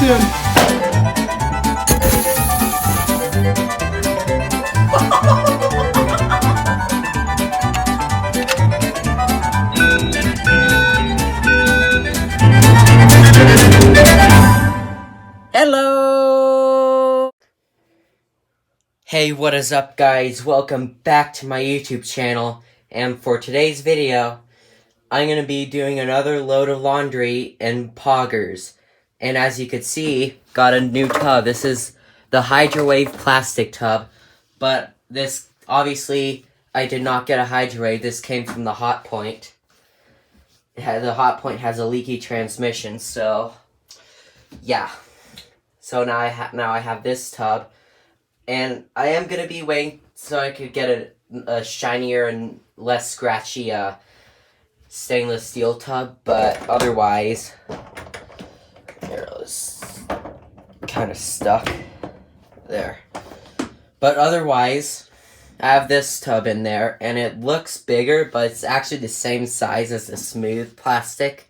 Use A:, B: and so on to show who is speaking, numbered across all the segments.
A: Hello! Hey, what is up, guys? Welcome back to my YouTube channel, and for today's video, I'm going to be doing another load of laundry in Poggers. And as you can see, got a new tub. This is the Hydrowave plastic tub, but this, obviously, I did not get a Hydrowave. This came from the Hot Point. The Hot Point has a leaky transmission, so, yeah. So now I have this tub, and I am going to be waiting so I could get a shinier and less scratchy stainless steel tub, but otherwise, here, it was kind of stuck there. But otherwise, I have this tub in there, and it looks bigger, but it's actually the same size as the smooth plastic.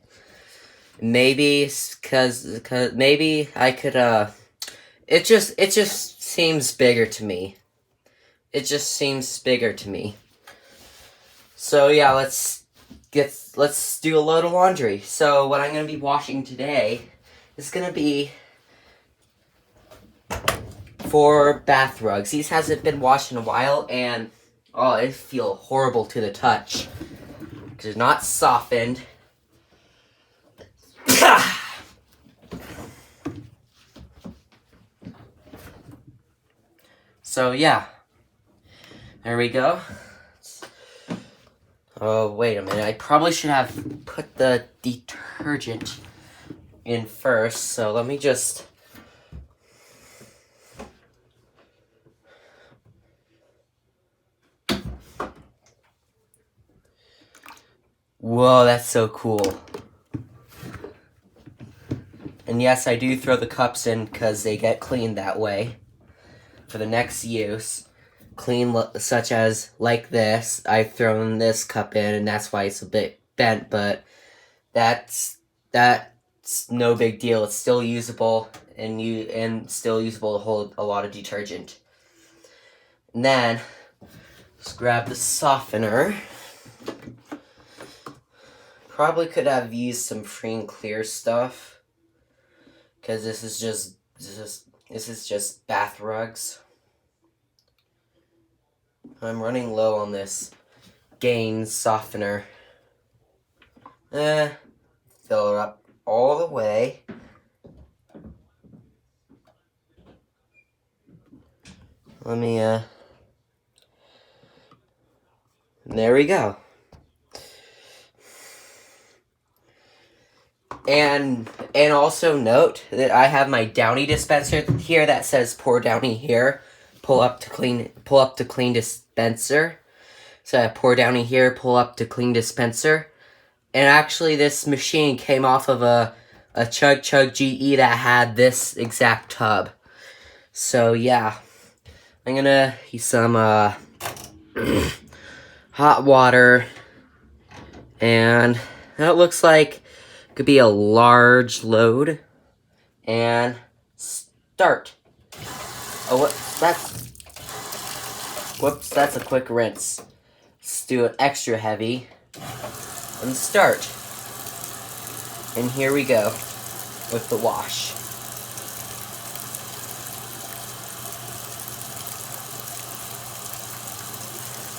A: Maybe, cause maybe I could, it just seems bigger to me. It just seems bigger to me. So yeah, let's do a load of laundry. So what I'm gonna be washing today is gonna be 4 bath rugs. These hasn't been washed in a while, and oh, they feel horrible to the touch. They're not softened. So yeah, there we go. Oh, wait a minute, I probably should have put the detergent in first, so let me just... Whoa, that's so cool. And yes, I do throw the cups in because they get cleaned that way. For the next use, clean such as like this, I've thrown this cup in, and that's why it's a bit bent, but that's no big deal. It's still usable, and still usable to hold a lot of detergent. And then, just grab the softener. Probably could have used some free and clear stuff, because this is just bath rugs. I'm running low on this Gain softener. Fill it up all the way. Let me, there we go. And also note that I have my Downy dispenser here that says pour Downy here, pull up to clean dispenser. So I pour Downy here, pull up to clean dispenser. And actually this machine came off of a Chug Chug GE that had this exact tub. So yeah, I'm gonna use some hot water, and that looks like could be a large load, and start. Oh, whoops, that's a quick rinse. Let's do it extra heavy, and start. And here we go with the wash.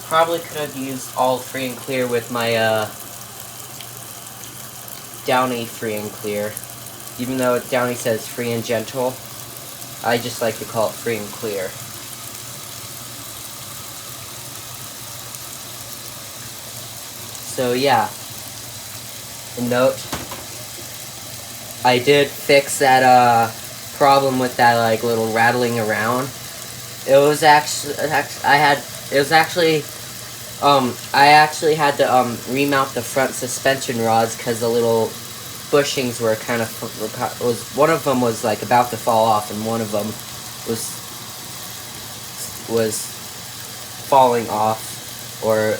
A: Probably could have used all free and clear with my Downy free and clear. Even though Downy says free and gentle, I just like to call it free and clear. So yeah, a note, I did fix that problem with that like little rattling around. It was actually I actually had to remount the front suspension rods because the little bushings were kind of one of them was like about to fall off, and one of them was falling off, or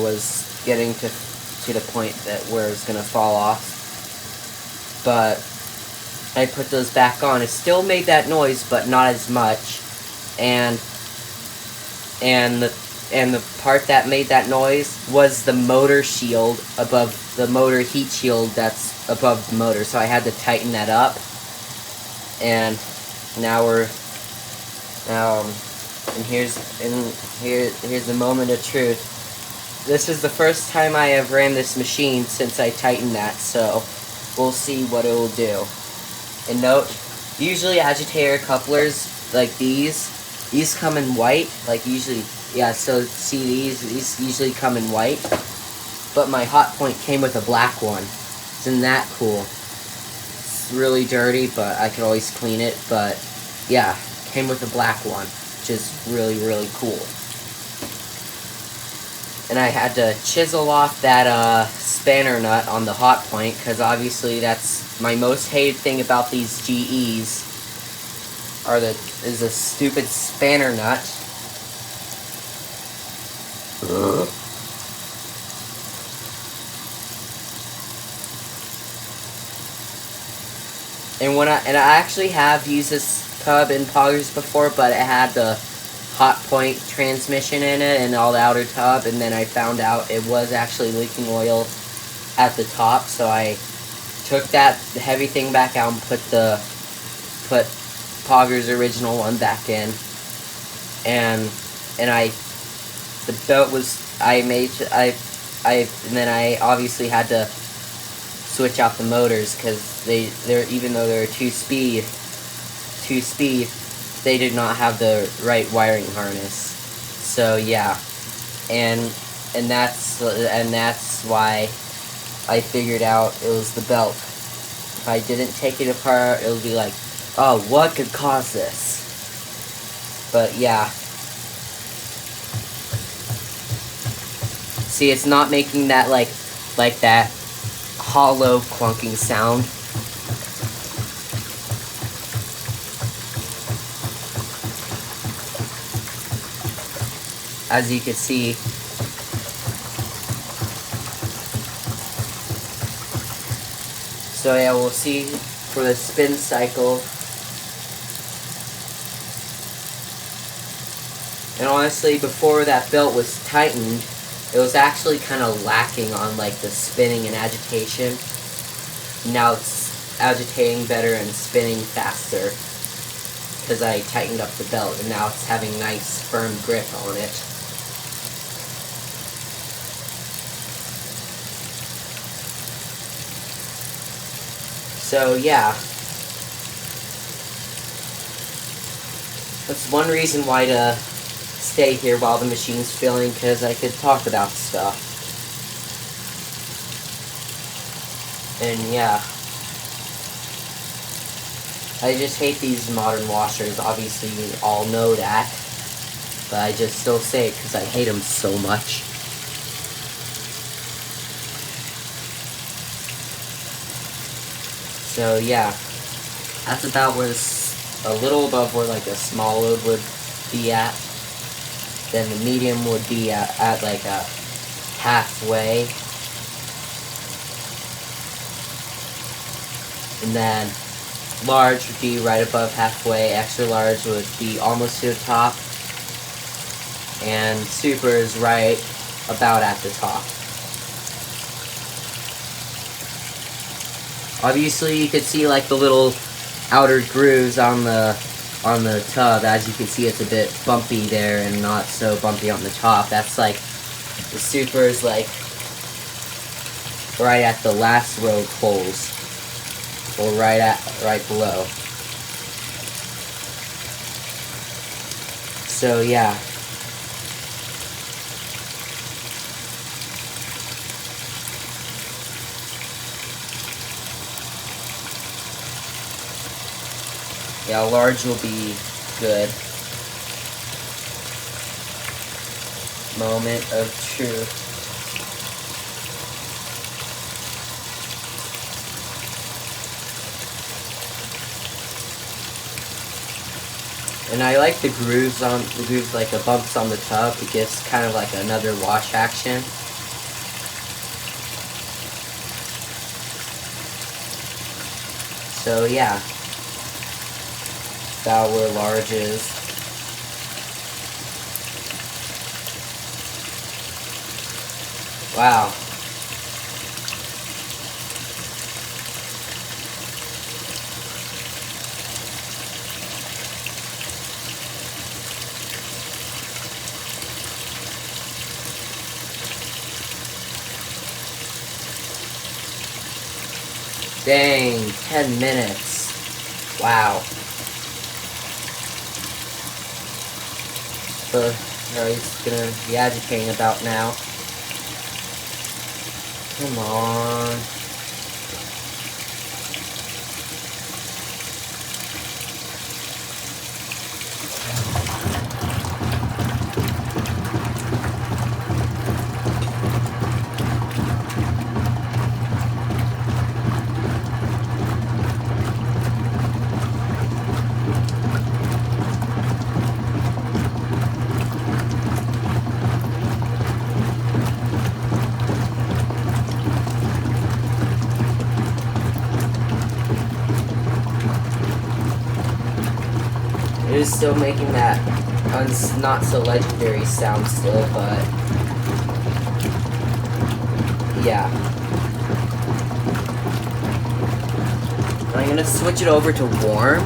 A: was getting to the point that where it's gonna fall off. But I put those back on. It still made that noise, but not as much. And the part that made that noise was the motor shield above the motor heat shield that's above the motor. So I had to tighten that up. And here's the moment of truth. This is the first time I have ran this machine since I tightened that, so we'll see what it will do. And note, usually agitator couplers like these come in white, like usually, yeah, so see these usually come in white, but my hot point came with a black one. Isn't that cool? It's really dirty, but I could always clean it, but yeah, came with a black one, which is really, really cool. And I had to chisel off that spanner nut on the hot point, because obviously that's my most hated thing about these GEs is a stupid spanner nut. And I actually have used this tub in Poggers before, but it had the hot point transmission in it and all the outer tub, and then I found out it was actually leaking oil at the top, so I took the heavy thing back out and put Poggers' original one back in, and the belt was and then I obviously had to switch out the motors, because even though they're two speed, they did not have the right wiring harness. So yeah, and that's why I figured out it was the belt. If I didn't take it apart, it would be like, oh, what could cause this? But yeah. See, it's not making that like that hollow clunking sound. As you can see, so yeah, we'll see for the spin cycle. And honestly, before that belt was tightened, it was actually kind of lacking on like the spinning and agitation. Now it's agitating better and spinning faster, because I tightened up the belt, and now it's having nice firm grip on it. So yeah, that's one reason why to stay here while the machine's filling, because I could talk about stuff. And yeah, I just hate these modern washers. Obviously you all know that, but I just still say it because I hate them so much. So yeah, that's about where a little above where like a small load would be at. Then the medium would be at like a halfway. And then large would be right above halfway. Extra large would be almost to the top. And super is right about at the top. Obviously you could see like the little outer grooves on the tub. As you can see, it's a bit bumpy there and not so bumpy on the top. That's like the super is like right at the last row of holes, or right below. So yeah. Yeah, large will be good. Moment of truth. And I like the grooves like the bumps on the tub. It gives kind of like another wash action. So yeah, about where large is. Wow. Dang, 10 minutes. Wow. So, he's gonna be agitating about now. Come on. It is still making that not so legendary sound still, but yeah. I'm gonna switch it over to warm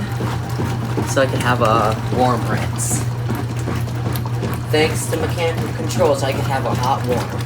A: so I can have a warm rinse. Thanks to mechanical controls, I can have a hot warm.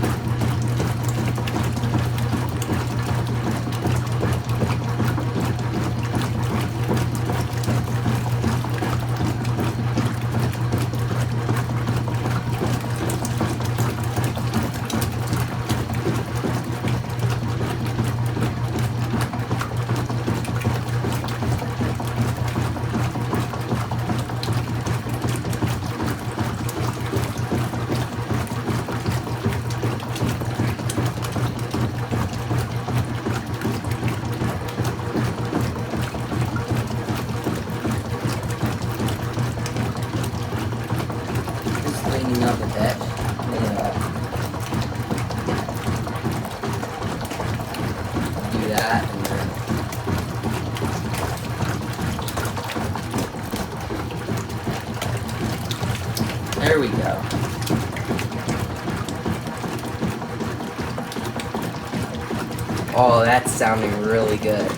A: Cleaning up a bit. Do that, and then there we go. Oh, that's sounding really good.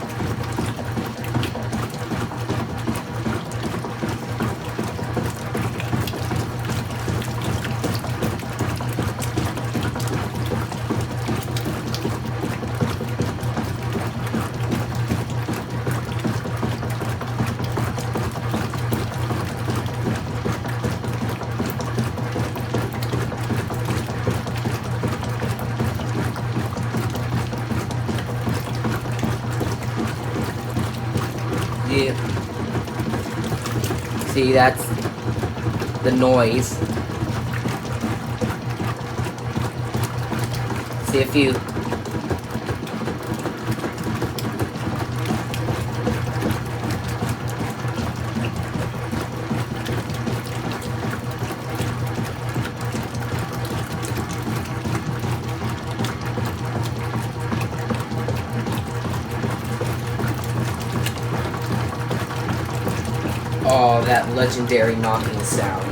A: Yeah. See, that's the noise. See if you... Oh, that legendary knocking sound.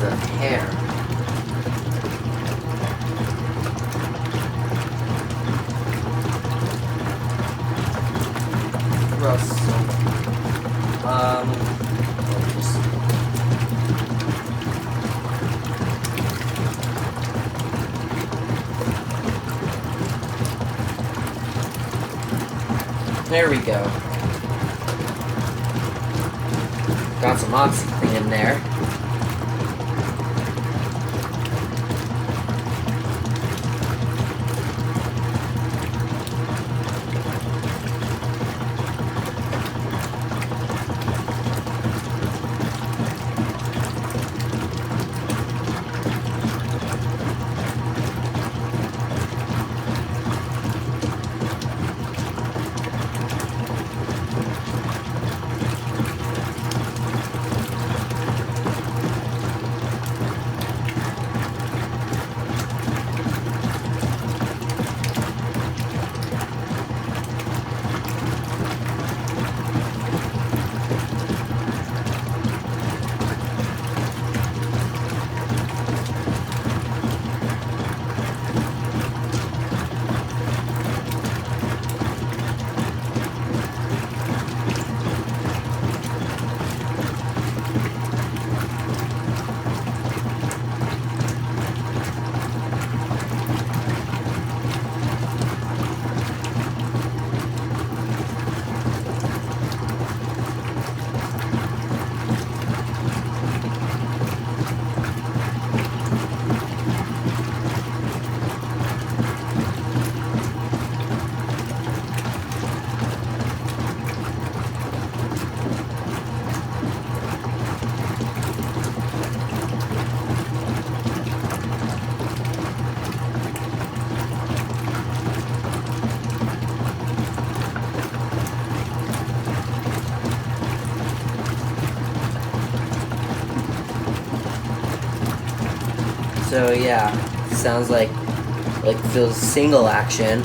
A: the hair. Russell. There we go. Got some OxyClean in there. So yeah, sounds like feels single action.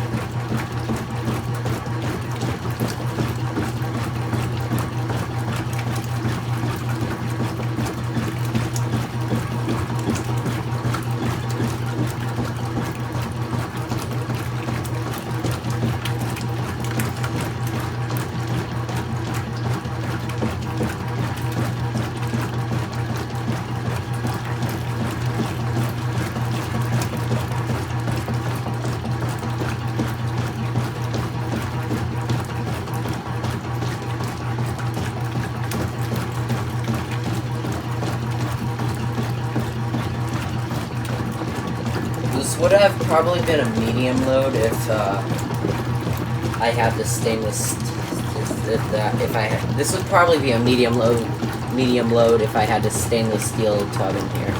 A: This would have probably been a medium load if I had the stainless. This would probably be a medium load if I had the stainless steel tub in here.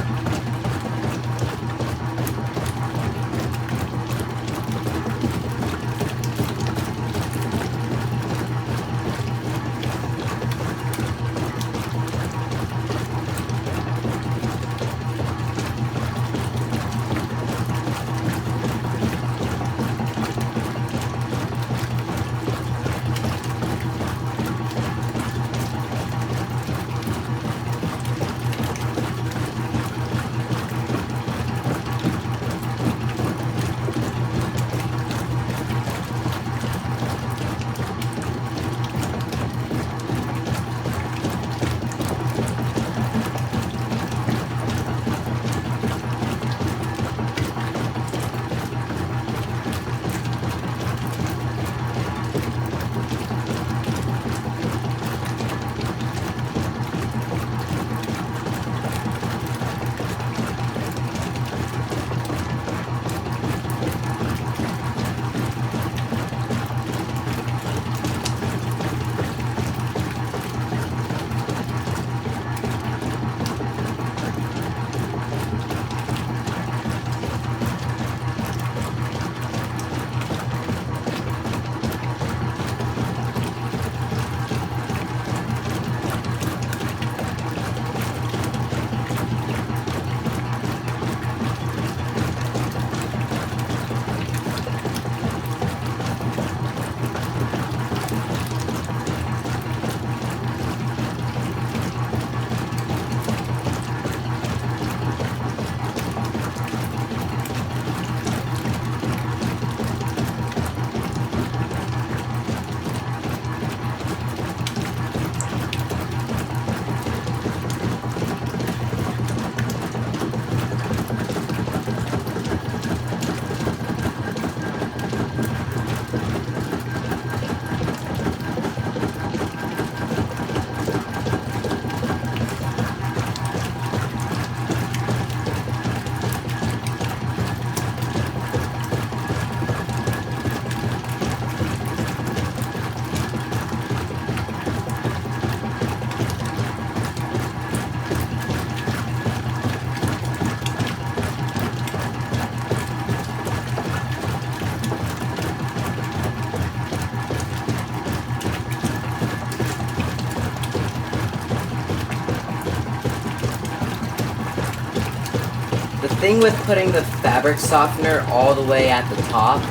A: thing with putting the fabric softener all the way at the top,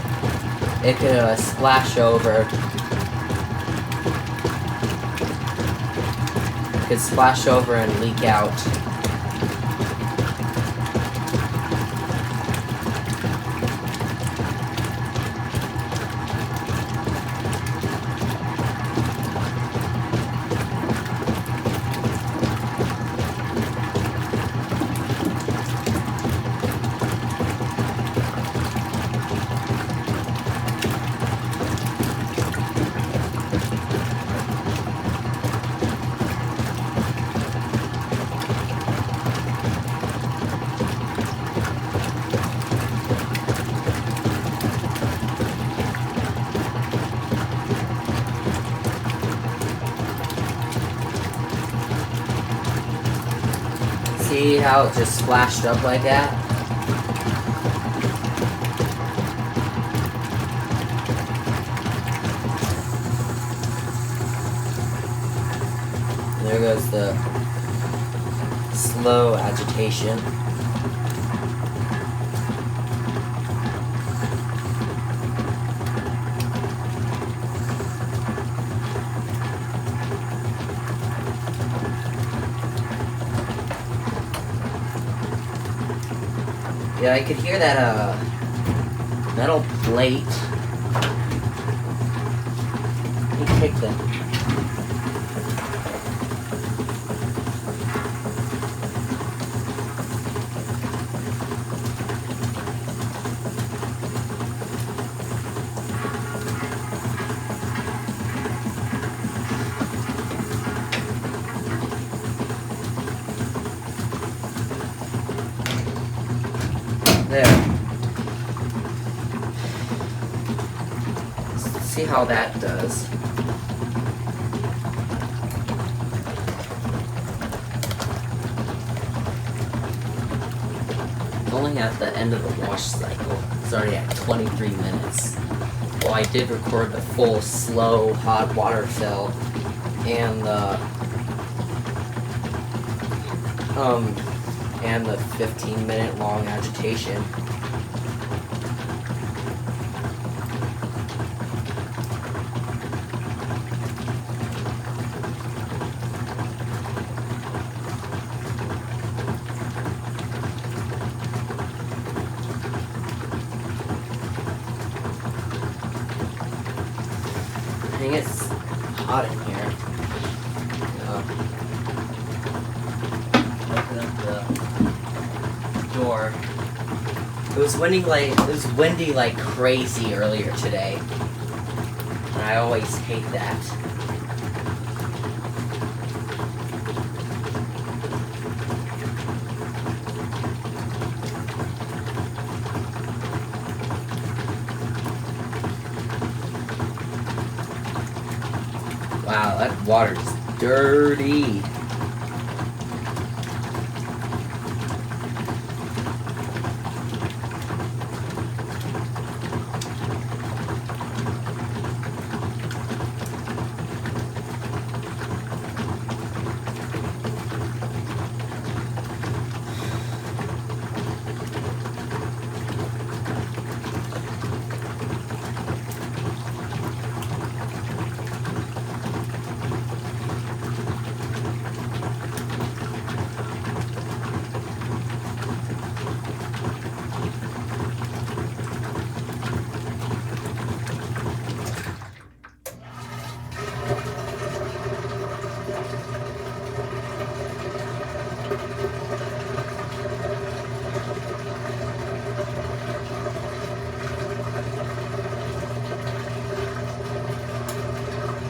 A: it could splash over. It could splash over and leak out. See how it just splashed up like that? There goes the slow agitation. Yeah, I could hear that, metal plate. Let me take them. There. Let's see how that does. It's only at the end of the wash cycle. It's already at 23 minutes. Well, I did record the full slow hot water fill and the 15-minute long agitation. I think it's hot in here. Open up the door. It was windy like crazy earlier today. And I always hate that. Wow, that water's dirty.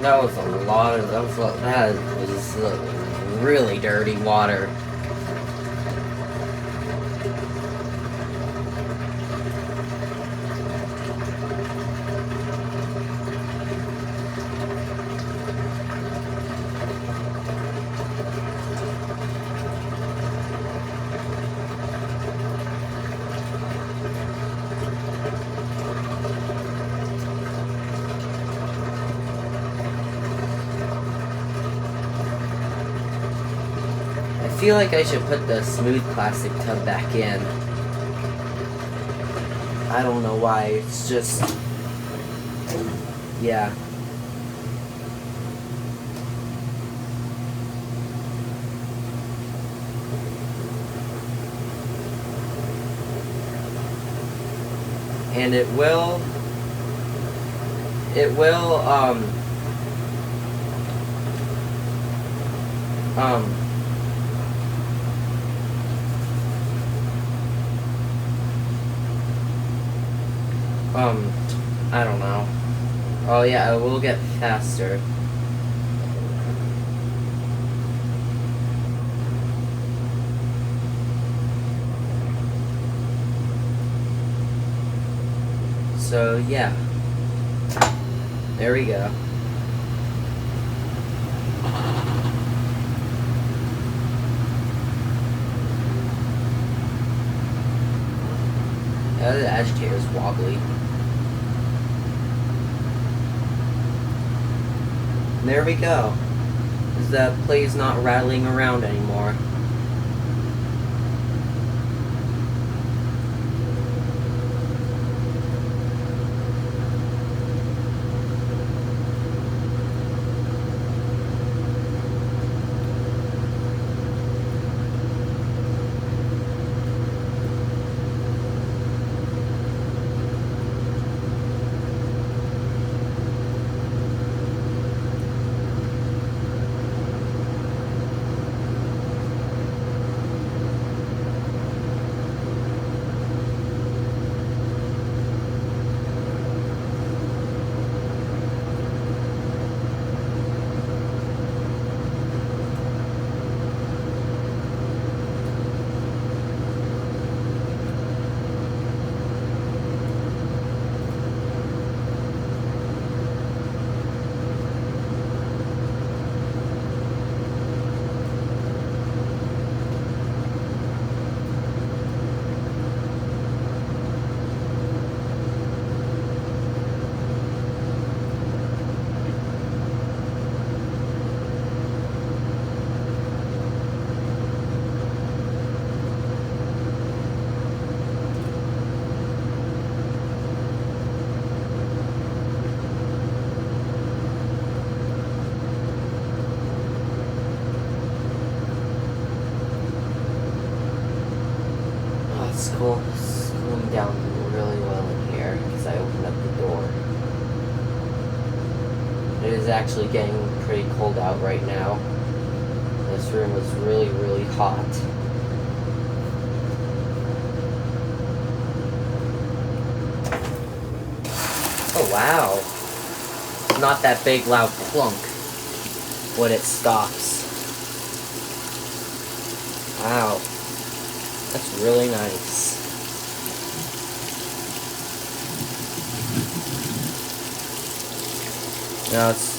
A: That was a lot of, that was really dirty water. I feel like I should put the smooth plastic tub back in. I don't know why. It's just, yeah. And it will, I don't know. Oh yeah, it will get faster. So yeah, there we go. The agitator is wobbly. There we go. The plate's not rattling around anymore. It's cool. It's cooling down really well in here because I opened up the door. It is actually getting pretty cold out right now. This room is really, really hot. Oh wow. Not that big loud plunk when it stops. Wow. That's really nice. Now it's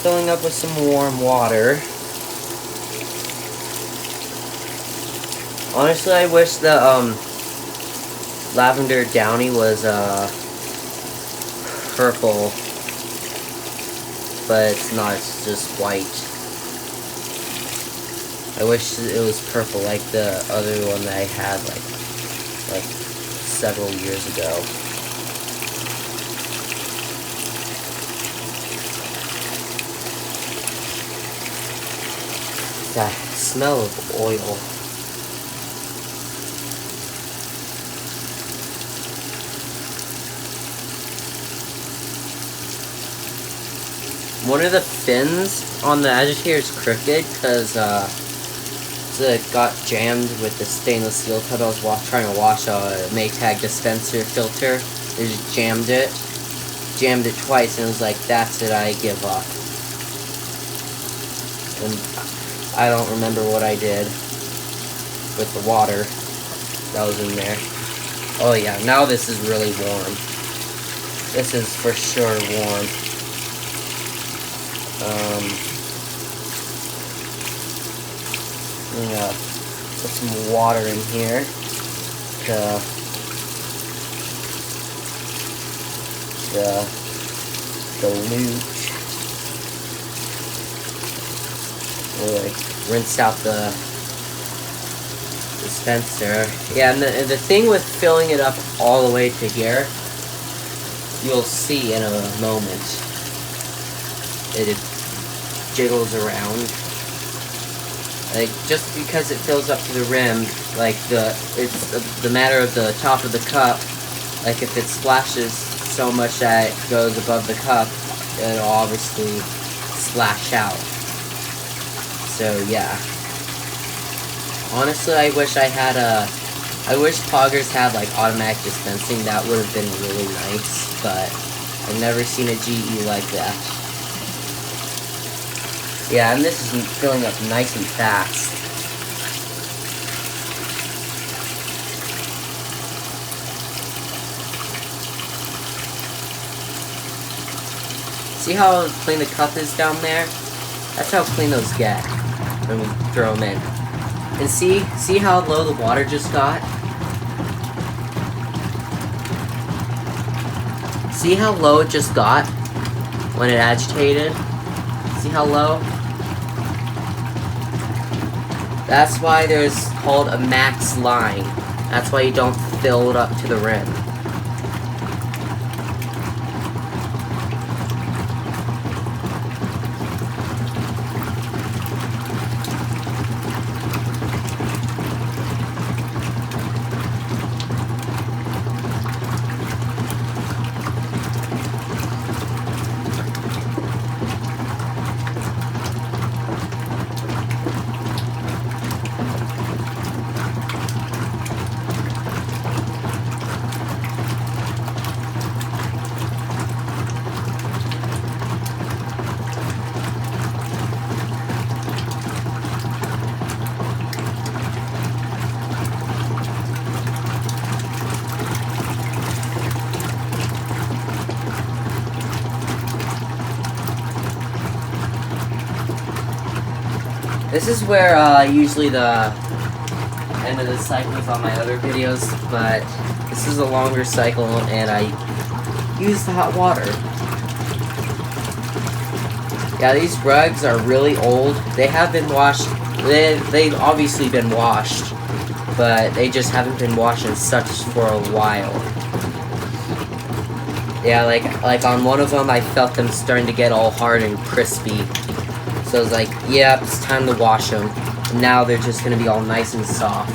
A: filling up with some warm water. Honestly, I wish the lavender downy was purple, but it's not. It's just white. I wish it was purple like the other one that I had like several years ago. That smell of oil. One of the fins on the agitator is crooked because it got jammed with the stainless steel tub. I was trying to wash a Maytag dispenser filter. They just jammed it twice, and it was like, that's it, I give up. And I don't remember what I did with the water that was in there. Oh yeah, now this is really warm. This is for sure warm. I'm gonna put some water in here to dilute. We'll like rinse out the dispenser. Yeah, and the thing with filling it up all the way to here, you'll see in a moment. It jiggles around. Like, just because it fills up to the rim, like, it's the matter of the top of the cup. Like, if it splashes so much that it goes above the cup, it'll obviously splash out. So, yeah. Honestly, I wish Poggers had, like, automatic dispensing. That would have been really nice, but I've never seen a GE like that. Yeah, and this is filling up nice and fast. See how clean the cup is down there? That's how clean those get when we throw them in. And see how low the water just got? See how low it just got when it agitated? See how low? That's why there's called a max line. That's why you don't fill it up to the rim. This is where usually the end of the cycle is on my other videos, but this is a longer cycle and I use the hot water. Yeah, these rugs are really old. They have been washed. They've obviously been washed, but they just haven't been washed in such for a while. Yeah, like on one of them, I felt them starting to get all hard and crispy. So I was like, yep, it's time to wash them. And now they're just going to be all nice and soft.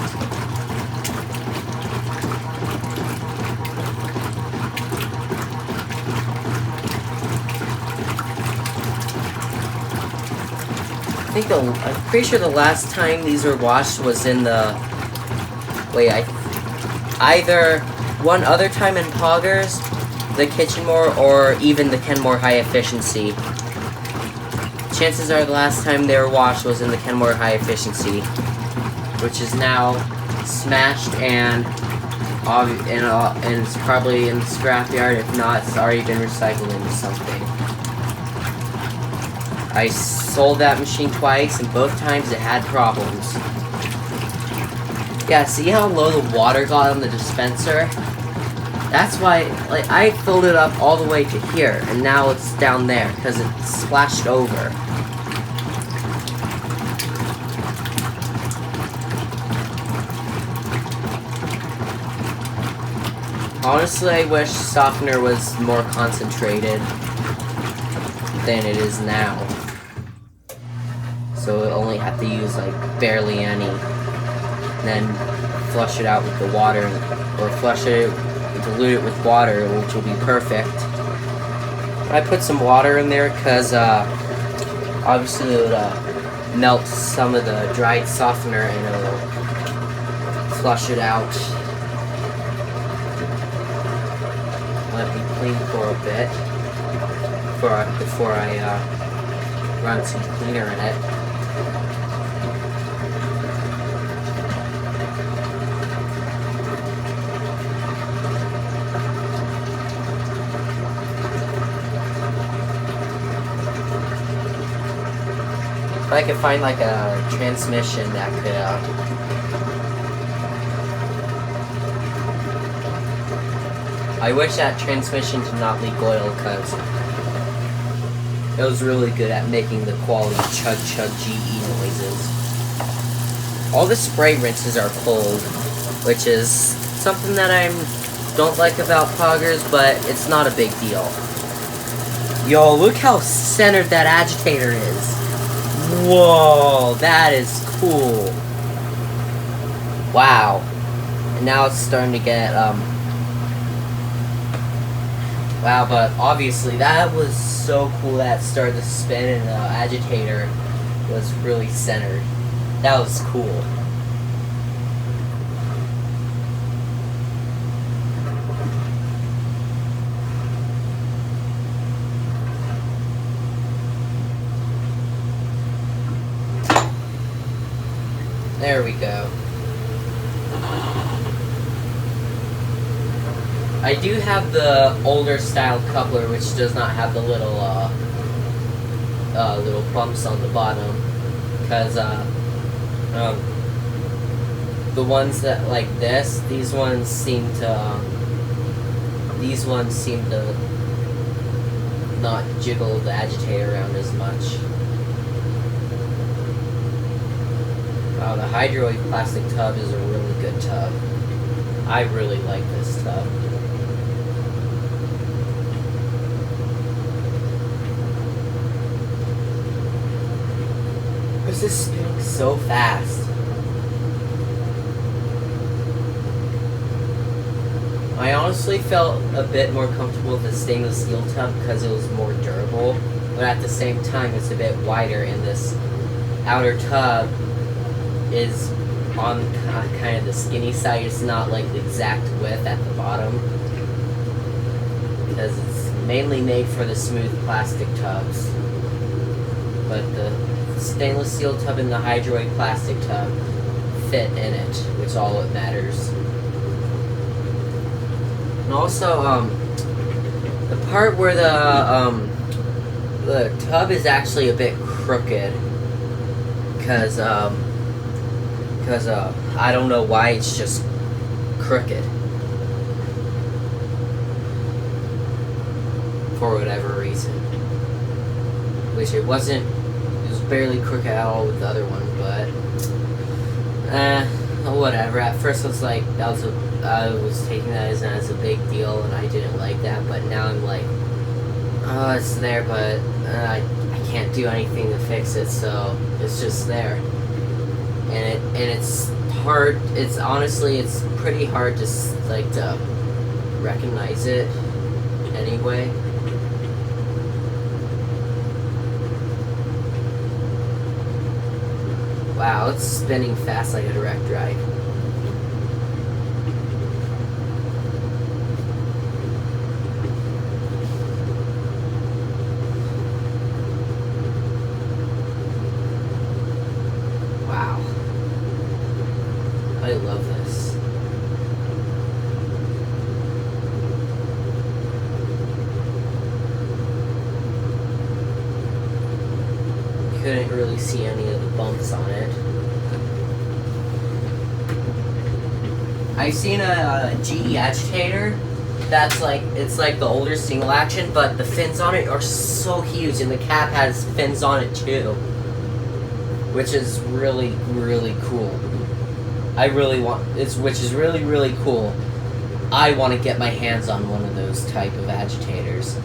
A: I'm pretty sure the last time these were washed was in the... Wait, either one other time in Poggers, the Kitchenmore, or even the Kenmore High Efficiency. Chances are the last time they were washed was in the Kenmore High Efficiency, which is now smashed and it's probably in the scrapyard. If not, it's already been recycled into something. I sold that machine twice, and both times it had problems. Yeah, see how low the water got on the dispenser? That's why, like, I filled it up all the way to here, and now it's down there, because it splashed over. Honestly, I wish softener was more concentrated than it is now. So I only have to use, like, barely any. And then flush it out with the water, or dilute it with water, which will be perfect. I put some water in there because obviously it would melt some of the dried softener and it'll flush it out. Let me clean for a bit before I run some cleaner in it. If I could find like a transmission that could I wish that transmission did not leak oil, because it was really good at making the quality chug chug GE noises. All the spray rinses are cold, which is something that I don't like about Poggers, but it's not a big deal. Yo, look how centered that agitator is. Whoa, that is cool. Wow. And now it's starting to get, wow, but obviously that was so cool that it started to spin and the agitator was really centered. That was cool. There we go. I do have the older style coupler, which does not have the little little bumps on the bottom, because the ones that like this, these ones seem to not jiggle the agitator around as much. Wow, the Hydroid plastic tub is a really good tub. I really like this tub. This is spinning so fast. I honestly felt a bit more comfortable with the stainless steel tub because it was more durable, but at the same time it's a bit wider, and this outer tub is on kind of the skinny side. It's not like the exact width at the bottom, because it's mainly made for the smooth plastic tubs. But the stainless steel tub and the Hydroid plastic tub fit in it, which is all that matters. And also, the part where the tub is actually a bit crooked, because I don't know why, it's just crooked for whatever reason. Which it wasn't. It was barely crooked at all with the other one, but whatever. At first, I was like, I was taking that as a big deal, and I didn't like that. But now I'm like, oh, it's there, but I can't do anything to fix it, so it's just there. And it's hard. It's honestly, it's pretty hard to to recognize it anyway. Wow, it's spinning fast like a direct drive. Wow. I love this. Couldn't really see any of the bumps on it. I've seen a GE agitator that's like, it's like the older single action, but the fins on it are so huge, and the cap has fins on it too, which is really, really cool. Which is really, really cool. I want to get my hands on one of those type of agitators.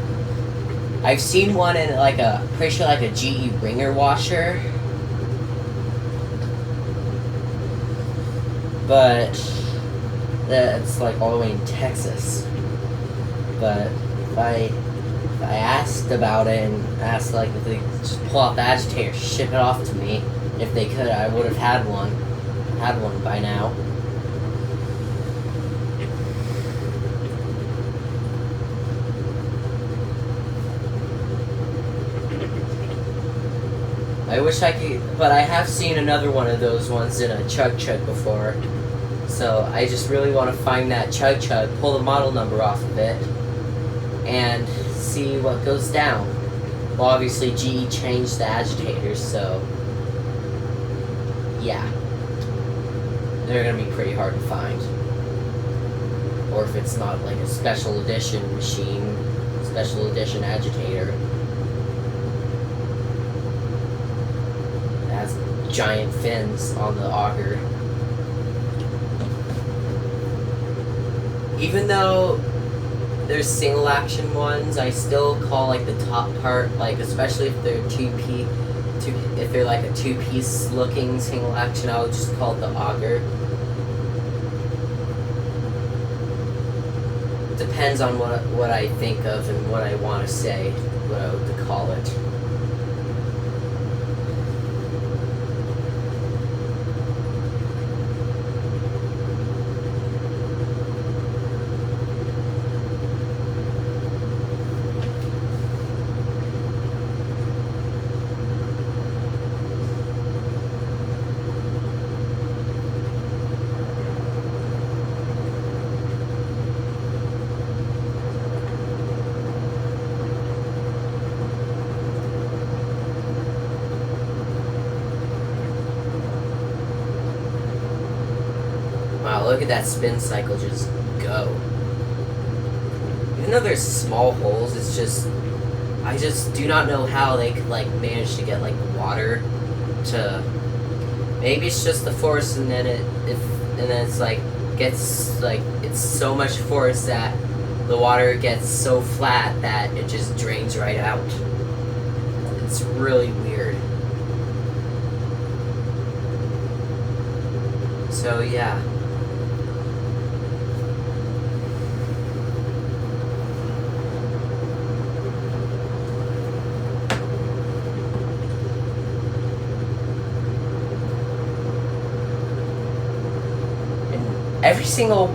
A: I've seen one in like pretty sure like a GE ringer washer, but that's like all the way in Texas. But if I asked about it and asked like if they could just pull out the agitator, ship it off to me, if they could, I would have had one by now. I wish I could, but I have seen another one of those ones in a Chug Chug before. So I just really want to find that Chug Chug, pull the model number off of it, and see what goes down. Well, obviously GE changed the agitators, so yeah. They're going to be pretty hard to find. Or if it's not like a special edition machine, special edition agitator. That's giant fins on the auger. Even though there's single action ones, I still call like the top part, like especially if they're if they're like a two-piece looking single action, I'll just call it the auger. Depends on what I think of and what I want to say, what I would call it. Wow, look at that spin cycle just go. Even though there's small holes, it's just, I just do not know how they could like manage to get like water to, maybe it's just the force and then it's like, gets like, it's so much force that the water gets so flat that it just drains right out. It's really weird. So yeah. Every single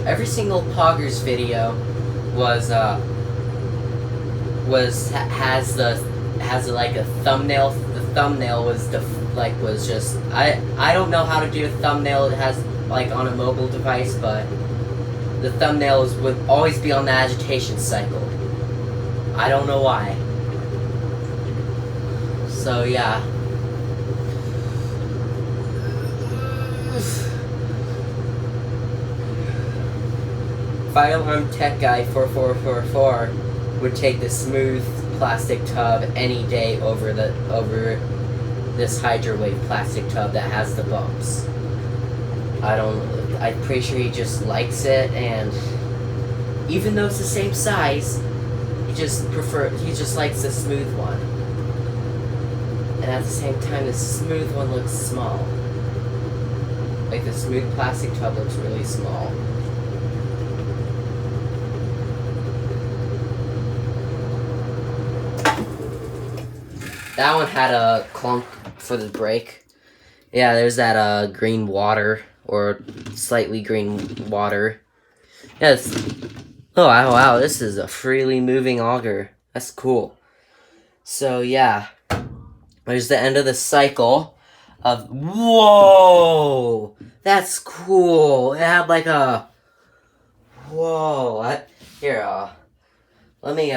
A: every single Poggers video has like a thumbnail. The thumbnail was just I don't know how to do a thumbnail. It has like on a mobile device, but the thumbnails would always be on the agitation cycle. I don't know why. So yeah. Fire alarm tech guy 4444 would take the smooth plastic tub any day over this Hydrowave plastic tub that has the bumps. I'm pretty sure he just likes it, and even though it's the same size, he just likes the smooth one. And at the same time, the smooth one looks small. Like the smooth plastic tub looks really small. That one had a clump for the brake. Yeah, there's that green water, or slightly green water. Yes. Oh wow, this is a freely moving auger. That's cool. So yeah, there's the end of the cycle of, whoa, that's cool. It had like a, whoa. Here, let me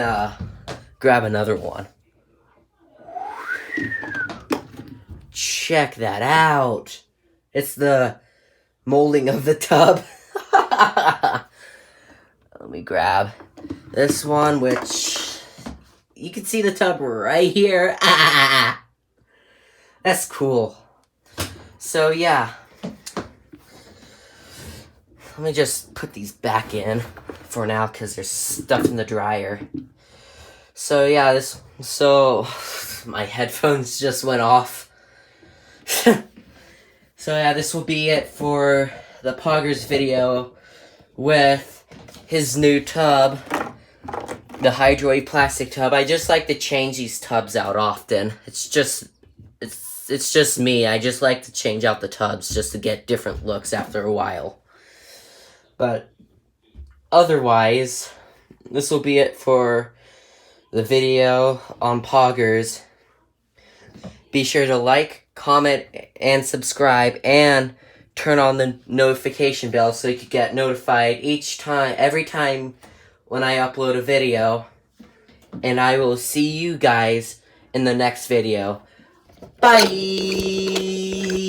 A: grab another one. Check that out. It's the molding of the tub. Let me grab this one, which you can see the tub right here. That's cool. So yeah, let me just put these back in for now because there's stuff in the dryer. So yeah, my headphones just went off. So yeah, this will be it for the Poggers video with his new tub, the Hydrowave plastic tub. I just like to change these tubs out often. It's just me. I just like to change out the tubs just to get different looks after a while. But otherwise, this will be it for the video on Poggers. Be sure to like, comment, and subscribe, and turn on the notification bell so you can get notified every time when I upload a video. And I will see you guys in the next video. Bye!